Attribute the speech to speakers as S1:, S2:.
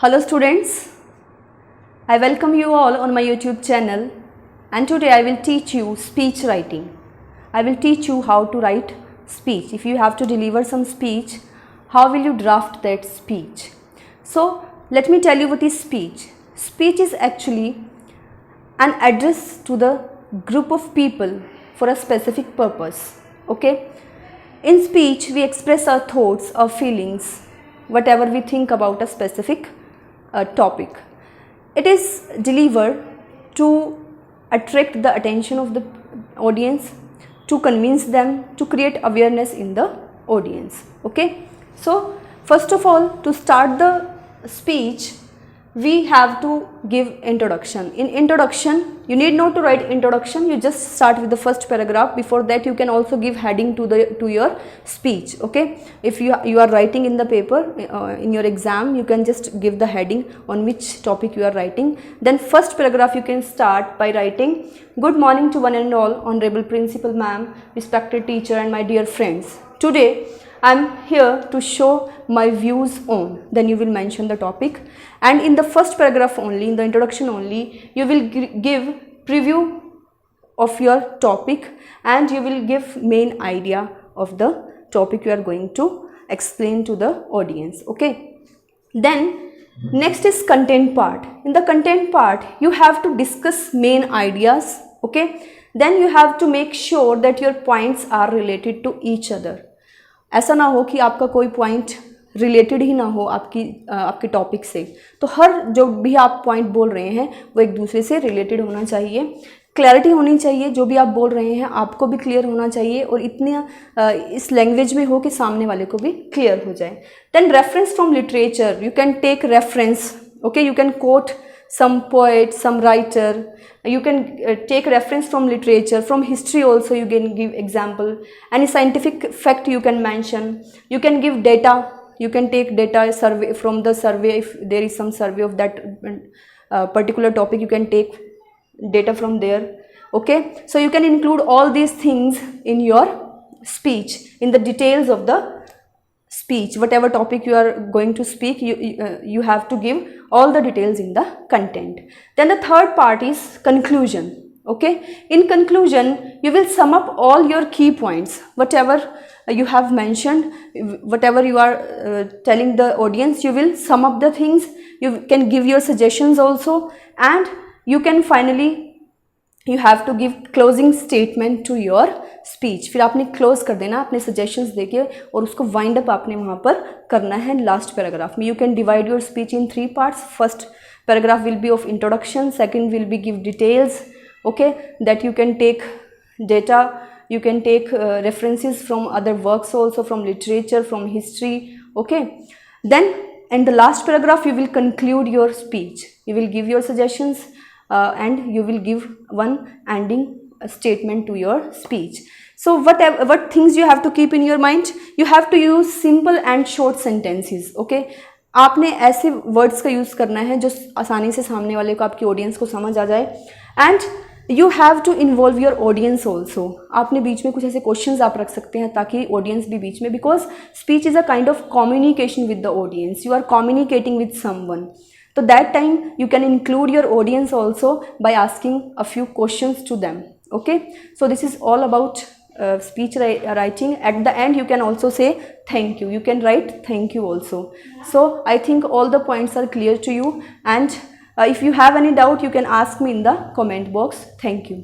S1: Hello students, I welcome you all on my YouTube channel and today I will teach you speech writing. I will teach you how to write speech. If you have to deliver some speech, how will you draft that speech? So let me tell you what is speech. Speech is actually an address to the group of people for a specific purpose. Okay? In speech, we express our thoughts, our feelings, whatever we think about a specific topic. It is delivered to attract the attention of the audience, to convince them, to create awareness in the audience. Okay? So, first of all, to start the speech, we have to give introduction. In introduction, you need not to write introduction, you just start with the first paragraph. Before that, you can also give heading to your speech. Okay, if you are writing in the paper in your exam, you can just give the heading on which topic you are writing. Then first paragraph you can start by writing, "Good morning to one and all, honorable principal ma'am, respected teacher and my dear friends. Today I am here to show my views on," then you will mention the topic, and in the first paragraph only, in the introduction only, you will give preview of your topic and you will give main idea of the topic you are going to explain to the audience. Okay, then next is content part. In the content part, you have to discuss main ideas. Okay, then you have to make sure that your points are related to each other. ऐसा ना हो कि आपका कोई point related ही ना हो आपके topic से, तो हर जो भी आप पॉइंट बोल रहे हैं वो एक दूसरे से रिलेटेड होना चाहिए, क्लैरिटी होनी चाहिए, जो भी आप बोल रहे हैं आपको भी क्लियर होना चाहिए और इतने इस लैंग्वेज में हो कि सामने वाले को भी क्लियर हो जाए. Then reference from literature, you can take reference. Okay, you can quote some poet, some writer. You can take reference from literature, from history also you can give example. Any scientific fact you can mention. You can give data. You can take data survey from the survey. If there is some survey of that particular topic, you can take data from there. Okay, so you can include all these things in your speech, in the details of the speech. Whatever topic you are going to speak, you have to give all the details in the content. Then the third part is conclusion. Okay, in conclusion you will sum up all your key points, whatever you have mentioned, whatever you are telling the audience, you will sum up the things. You can give your suggestions also, and you can finally you have to give closing statement to your speech. फिर आपने close कर देना अपने suggestions देके और उसको wind up आपने वहाँ पर करना है लास्ट पैराग्राफ में. You can divide your speech in 3 parts. First paragraph will be of introduction, second will be give details. Okay, that you can take data, you can take references from other works also, from literature, from history. Okay, then in the last paragraph you will conclude your speech. You will give your suggestions and you will give one ending statement to your speech. So what things you have to keep in your mind? You have to use simple and short sentences. Okay, आपने ऐसे words का use करना है जो आसानी से सामने वाले को, आपकी ऑडियंस को समझ आ जाए. And you have to involve your audience also. आपने बीच में कुछ ऐसे क्वेश्चंस आप रख सकते हैं ताकि ऑडियंस भी बीच में, because speech is a kind of communication with the audience. You are communicating with someone. So that time you can include your audience also by asking a few questions to them. Okay, so this is all about speech writing. At the end you can also say thank you. You can write thank you also. So I think all the points are clear to you, and if you have any doubt you can ask me in the comment box. Thank you.